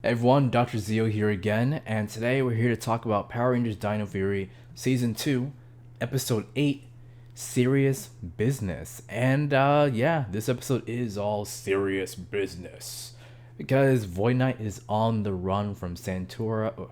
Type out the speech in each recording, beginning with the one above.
Everyone, Dr. Zio here again, and today we're here to talk about Power Rangers Dino Fury Season 2, Episode 8, Serious Business. And yeah, this episode is all serious business. Because Void Knight is on the run from Santura,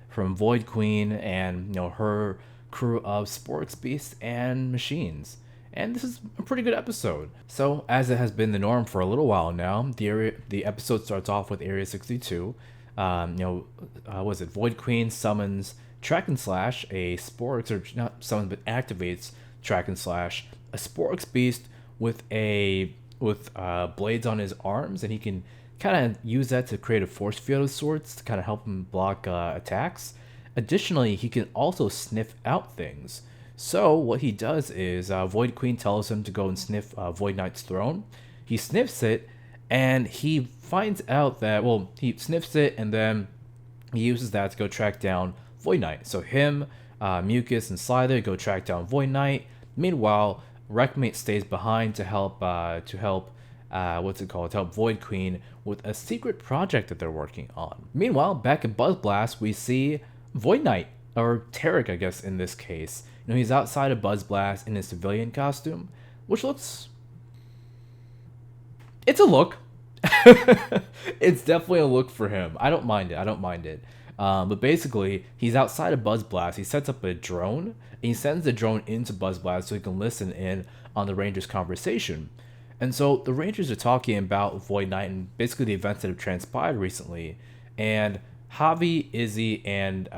from Void Queen, and her crew of sporks beasts and machines. And this is a pretty good episode. So, as it has been the norm for a little while now, the episode starts off with Area 62. Was it Void Queen summons Track and Slash, a Sporks, or not summons but activates Track and Slash, a Sporks beast with blades on his arms, and he can kind of use that to create a force field of sorts to kind of help him block attacks. Additionally, he can also sniff out things. So what he does is Void Queen tells him to go and sniff Void Knight's throne. He sniffs it, and he finds out that, well, he sniffs it, and then he uses that to go track down Void Knight. So him, Mucus, and Slither go track down Void Knight. Meanwhile, Wreckmate stays behind to help to help Void Queen with a secret project that they're working on. Meanwhile, back in Buzz Blast, we see Void Knight, or Tarek, I guess, in this case. He's outside of Buzz Blast in his civilian costume, which looks... It's a look. It's definitely a look for him. I don't mind it. But basically, he's outside of Buzz Blast. He sets up a drone, and he sends the drone into Buzz Blast so he can listen in on the Rangers' conversation. And so the Rangers are talking about Void Knight and basically the events that have transpired recently. And Javi, Izzy, and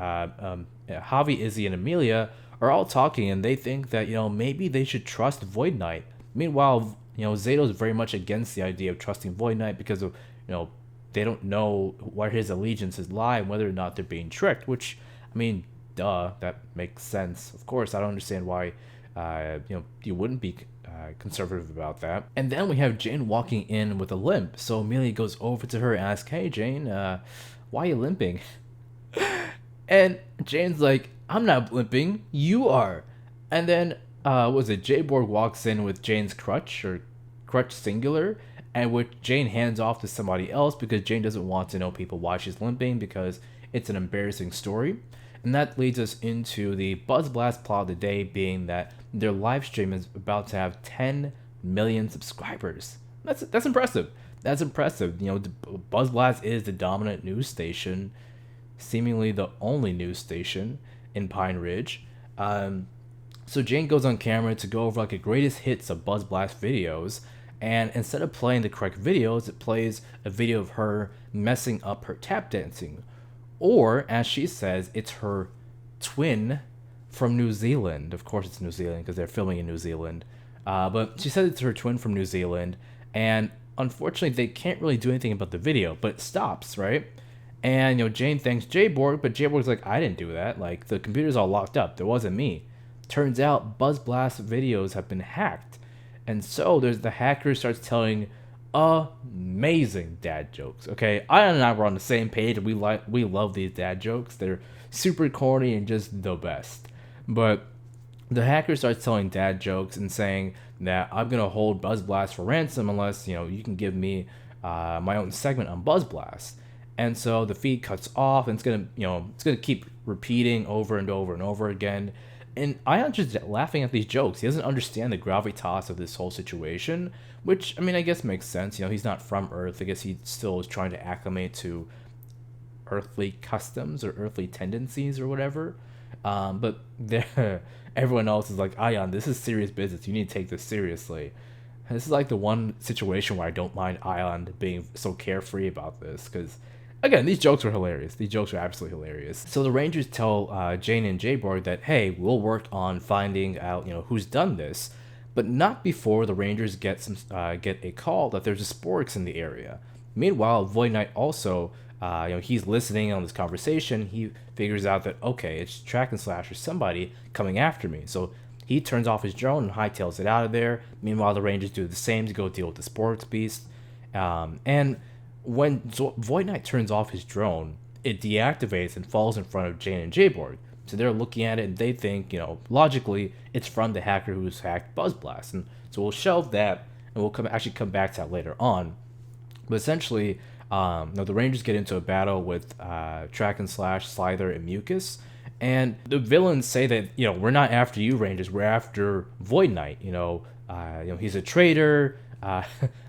Amelia are all talking, and they think that maybe they should trust Void Knight. Meanwhile, Zato's very much against the idea of trusting Void Knight because of they don't know where his allegiances lie and whether or not they're being tricked. Which, I mean, duh, that makes sense. Of course, I don't understand why you wouldn't be conservative about that. And then we have Jane walking in with a limp. So Amelia goes over to her and asks, "Hey Jane, why are you limping?" And Jane's like, "I'm not limping, you are." And then J-Borg walks in with Jane's crutch, or crutch singular, and which Jane hands off to somebody else because Jane doesn't want to know people why she's limping because it's an embarrassing story. And that leads us into the Buzz Blast plot of the day, being that their live stream is about to have 10 million subscribers. That's impressive. That's impressive. Buzz Blast is the dominant news station, seemingly the only news station in Pine Ridge. So Jane goes on camera to go over like the greatest hits of Buzz Blast videos, and instead of playing the correct videos, it plays a video of her messing up her tap dancing. Or, as she says, it's her twin from New Zealand. Of course it's New Zealand because they're filming in New Zealand. But she says it's her twin from New Zealand, and unfortunately they can't really do anything about the video, but it stops, right? And Jane thanks J-Borg, but J-Borg's like, "I didn't do that. Like, the computer's all locked up. There wasn't me." Turns out Buzz Blast videos have been hacked. And so the hacker starts telling amazing dad jokes. Okay, Ian and I were on the same page, and we love these dad jokes. They're super corny and just the best. But the hacker starts telling dad jokes and saying that I'm gonna hold Buzz Blast for ransom unless you can give me my own segment on Buzz Blast. And so the feed cuts off, and it's gonna keep repeating over and over and over again. And Ion's just laughing at these jokes. He doesn't understand the gravitas of this whole situation, which, I mean, I guess makes sense. He's not from Earth. I guess he still is trying to acclimate to earthly customs or earthly tendencies or whatever. But everyone else is like, "Ion, this is serious business. You need to take this seriously." And this is like the one situation where I don't mind Ion being so carefree about this, because again, these jokes are hilarious. These jokes are absolutely hilarious. So the Rangers tell Jane and J-Borg that, hey, we'll work on finding out, who's done this, but not before the Rangers get a call that there's a Sporks in the area. Meanwhile, Void Knight also, he's listening on this conversation. He figures out that, okay, it's Track and Slash or somebody coming after me. So he turns off his drone and hightails it out of there. Meanwhile, the Rangers do the same to go deal with the Sporks beast. And when Void Knight turns off his drone, it deactivates and falls in front of Jane and J-Borg. So they're looking at it and they think, logically, it's from the hacker who's hacked Buzz Blast. And so we'll shelve that, and we'll come back to that later on. But essentially, Now the Rangers get into a battle with Track and Slash, Slither, and Mucus, and the villains say that we're not after you, Rangers. We're after Void Knight. He's a traitor.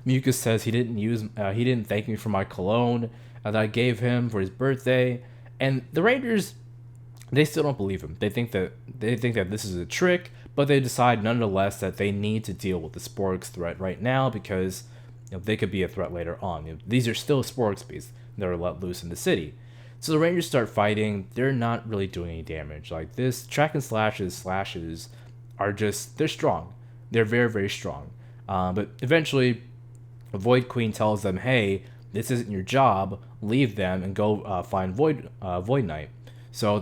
Mucus says he didn't thank me for my cologne that I gave him for his birthday, and the Rangers, they still don't believe him. They think that this is a trick, but they decide nonetheless that they need to deal with the Sporks threat right now because they could be a threat later on. These are still Sporks beasts that are let loose in the city. So the Rangers start fighting. They're not really doing any damage. Like this, Track and slashes are they're strong. They're very, very strong. But eventually, Void Queen tells them, "Hey, this isn't your job. Leave them and go find Void Knight." So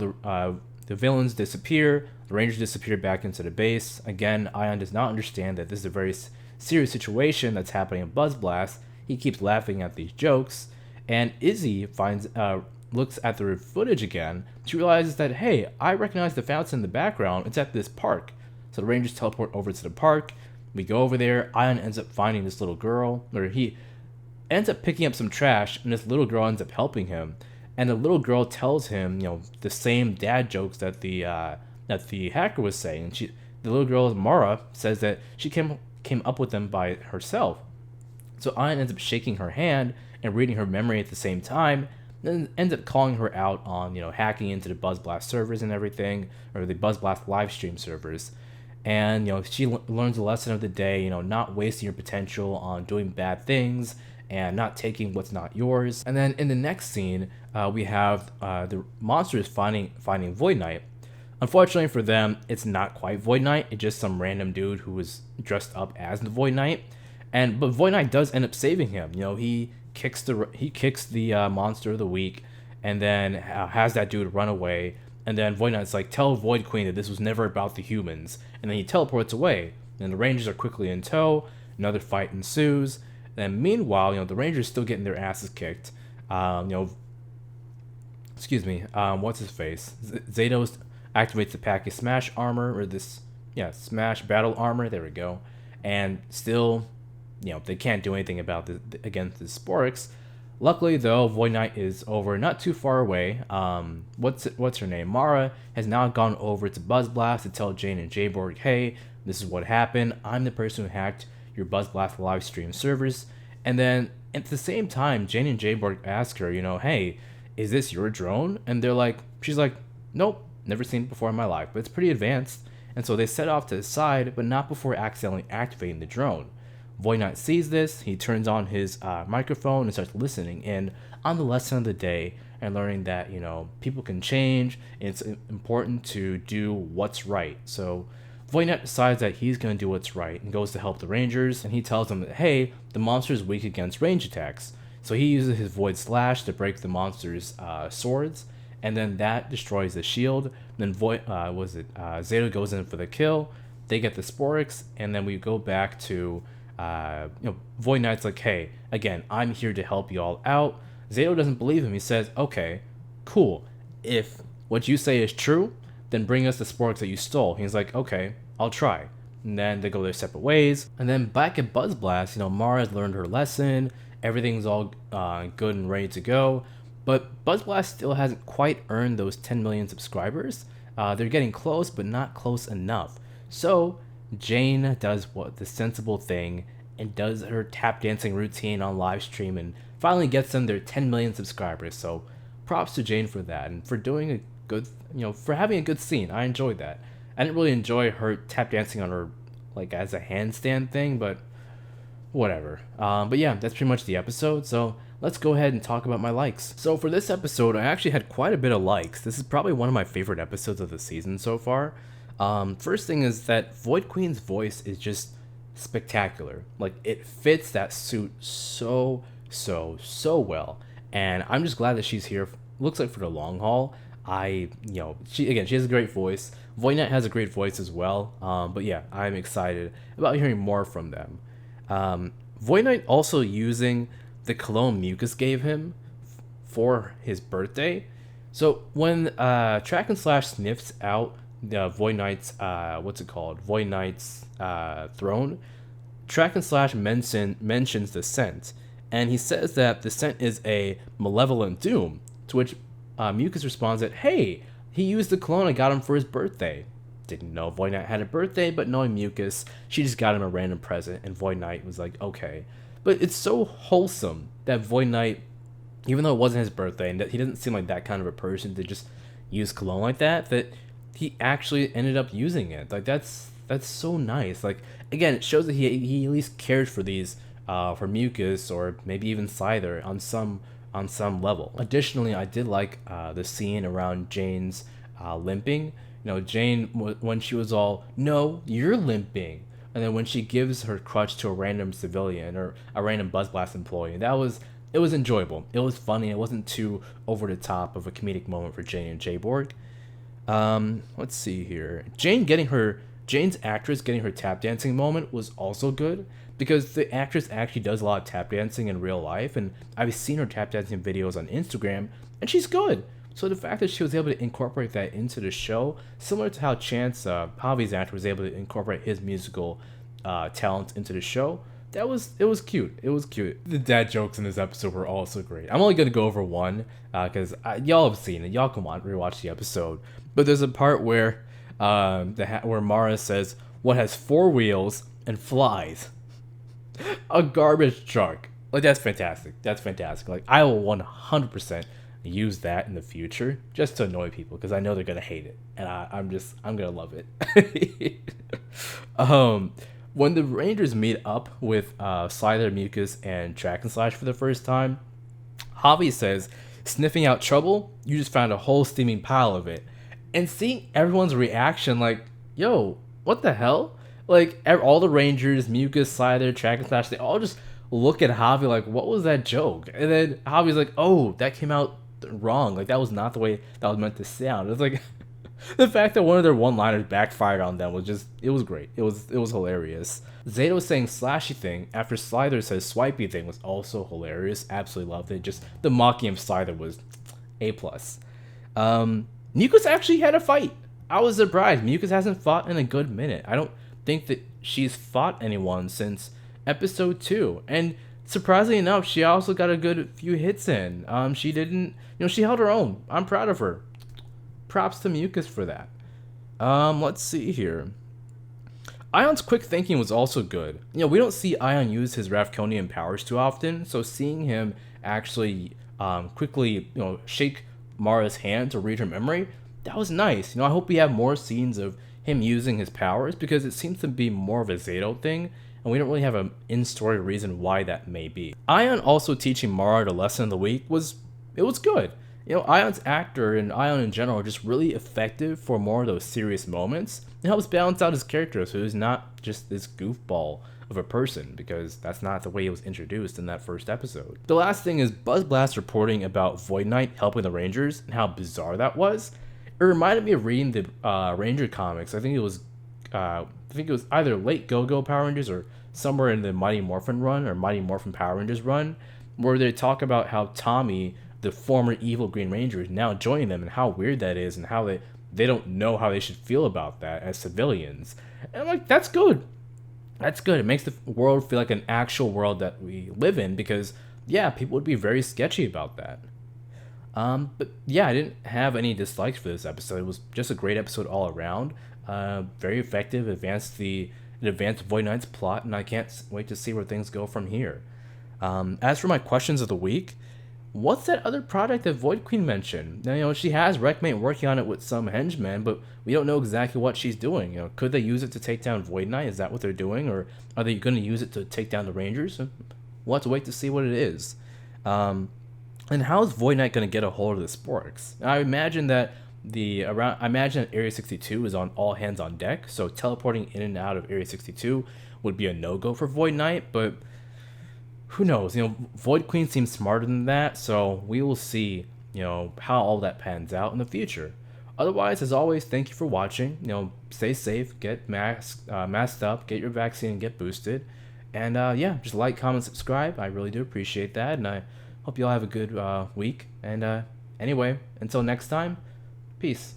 the villains disappear. The Rangers disappear back into the base. Again, Ion does not understand that this is a very serious situation that's happening in Buzz Blast. He keeps laughing at these jokes, and Izzy looks at the footage again. She realizes that, hey, I recognize the fountain in the background. It's at this park. So the Rangers teleport over to the park. We go over there. Ion ends up finding this little girl, or he ends up picking up some trash, and this little girl ends up helping him. And the little girl tells him, the same dad jokes that the hacker was saying. The little girl Mara says that she came up with them by herself. So Ion ends up shaking her hand and reading her memory at the same time, then ends up calling her out on hacking into the BuzzBlast servers and everything, or the BuzzBlast live stream servers. And she learns a lesson of the day, not wasting your potential on doing bad things and not taking what's not yours. And then in the next scene, we have the monsters finding Void Knight. Unfortunately for them, it's not quite Void Knight. It's just some random dude who was dressed up as the Void Knight. But Void Knight does end up saving him. He kicks the monster of the week, and then has that dude run away. And then Void Knight's like, tell Void Queen that this was never about the humans. And then he teleports away. And the Rangers are quickly in tow. Another fight ensues. And meanwhile, the Rangers still getting their asses kicked. What's his face? Zato activates the package Smash armor, or Smash battle armor. There we go. And still, they can't do anything about against the Sporks. Luckily, though, Void Knight is over not too far away. What's her name? Mara has now gone over to BuzzBlast to tell Jane and Jayborg, hey, this is what happened. I'm the person who hacked your BuzzBlast live stream servers. And then at the same time, Jane and Jayborg ask her, hey, is this your drone? And she's like, nope, never seen it before in my life, but it's pretty advanced. And so they set off to the side, but not before accidentally activating the drone. Void Knight sees this. He turns on his microphone and starts listening in on the lesson of the day and learning that people can change. And it's important to do what's right. So Void Knight decides that he's going to do what's right and goes to help the Rangers. And he tells them that, hey, the monster is weak against range attacks. So he uses his Void Slash to break the monster's swords, and then that destroys the shield. Then Zato goes in for the kill. They get the Sporix, and then we go back to Void Knight's like, hey, again, I'm here to help you all out. Zato doesn't believe him. He says, okay, cool. If what you say is true, then bring us the Sporix that you stole. He's like, okay, I'll try. And then they go their separate ways. And then back at Buzz Blast, Mara has learned her lesson. Everything's all good and ready to go. But Buzz Blast still hasn't quite earned those 10 million subscribers. They're getting close, but not close enough. So Jane does the sensible thing and does her tap dancing routine on live stream and finally gets them their 10 million subscribers. So props to Jane for that and for doing a good, for having a good scene. I enjoyed that. I didn't really enjoy her tap dancing on her as a handstand thing, but whatever. But yeah, that's pretty much the episode. So let's go ahead and talk about my likes. So for this episode, I actually had quite a bit of likes. This is probably one of my favorite episodes of the season so far. First thing is that Void Queen's voice is just spectacular. It fits that suit so well. And I'm just glad that she's here. Looks like for the long haul. She has a great voice. Void Knight has a great voice as well. But yeah, I'm excited about hearing more from them. Void Knight also using the cologne Mucus gave him for his birthday. So when Track and Slash sniffs out the Void Knight's Void Knight's throne, Track and Slash mentions the scent, and he says that the scent is a malevolent doom, to which Mucus responds that, hey, he used the cologne I got him for his birthday. Didn't know Void Knight had a birthday, but knowing Mucus, she just got him a random present, and Void Knight was like, okay. But it's so wholesome that Void Knight, even though it wasn't his birthday, and that he doesn't seem like that kind of a person to just use cologne like that, that he actually ended up using it. Like, that's so nice. Like, again, it shows that he at least cares for these, for Mucus, or maybe even Scyther on some level. Additionally, I did like the scene around Jane's limping. You know, Jane, when she was all, no, you're limping. And then when she gives her crutch to a random civilian or a random Buzz Blast employee, it was enjoyable. It was funny. It wasn't too over the top of a comedic moment for Jane and Jayborg. Let's see here. Jane's actress getting her tap dancing moment was also good, because the actress actually does a lot of tap dancing in real life, and I've seen her tap dancing videos on Instagram, and she's good. So the fact that she was able to incorporate that into the show, similar to how Chance, Javi's actor, was able to incorporate his musical talent into the show, it was cute. It was cute. The dad jokes in this episode were also great. I'm only gonna go over one because y'all have seen it. Y'all can rewatch the episode. But there's a part where where Mara says, "What has 4 wheels and flies?" A garbage truck. Like, that's fantastic. That's fantastic. Like, I will 100% use that in the future just to annoy people, because I know they're gonna hate it, and I'm gonna love it. When the Rangers meet up with Scyther, Mucus, and Track and Slash for the first time, Javi says, "Sniffing out trouble? You just found a whole steaming pile of it." And seeing everyone's reaction, like, yo, what the hell? Like, all the Rangers, Mucus, Scyther, Track and Slash, they all just look at Javi like, what was that joke? And then Javi's like, oh, that came out wrong. Like, that was not the way that was meant to sound. It's like, the fact that one of their one-liners backfired on them was just, it was great. It was hilarious. Zato saying slashy thing after Scyther says swipey thing was also hilarious. Absolutely loved it. Just the mocking of Scyther was A+. Mucus actually had a fight. I was surprised. Mucus hasn't fought in a good minute. I don't think that she's fought anyone since episode 2. And surprisingly enough, she also got a good few hits in. She didn't, she held her own. I'm proud of her. Props to Mucus for that. Let's see here. Ion's quick thinking was also good. We don't see Ion use his Ravkonian powers too often, so seeing him actually quickly, shake Mara's hand to read her memory, that was nice. I hope we have more scenes of him using his powers, because it seems to be more of a Zato thing, and we don't really have an in-story reason why that may be. Ion also teaching Mara the lesson of the week was good. Ion's actor and Ion in general are just really effective for more of those serious moments. It helps balance out his character so he's not just this goofball of a person, because that's not the way he was introduced in that first episode. The last thing is Buzz Blast reporting about Void Knight helping the Rangers and how bizarre that was. It reminded me of reading the Ranger comics. I think it was either late Go-Go Power Rangers or somewhere in the Mighty Morphin run or Mighty Morphin Power Rangers run, where they talk about how Tommy, the former evil Green Ranger, is now joining them, and how weird that is, and how they don't know how they should feel about that as civilians. And I'm like, that's good. That's good. It makes the world feel like an actual world that we live in, because, yeah, people would be very sketchy about that. But yeah, I didn't have any dislikes for this episode. It was just a great episode all around. Very effective, advanced Void Knight's plot, and I can't wait to see where things go from here. As for my questions of the week, what's that other product that Void Queen mentioned? Now, she has Wreckmate working on it with some henchmen, but we don't know exactly what she's doing. Could they use it to take down Void Knight? Is that what they're doing? Or are they going to use it to take down the Rangers? We'll have to wait to see what it is. And how is Void Knight going to get a hold of the Sporks? I imagine that Area 62 is on all hands on deck, so teleporting in and out of Area 62 would be a no-go for Void Knight, but who knows? Void Queen seems smarter than that, so we will see, how all that pans out in the future. Otherwise, as always, thank you for watching. Stay safe, get masked up, get your vaccine, and get boosted. And yeah, just like, comment, subscribe. I really do appreciate that, and I hope you all have a good week. And anyway, until next time, peace.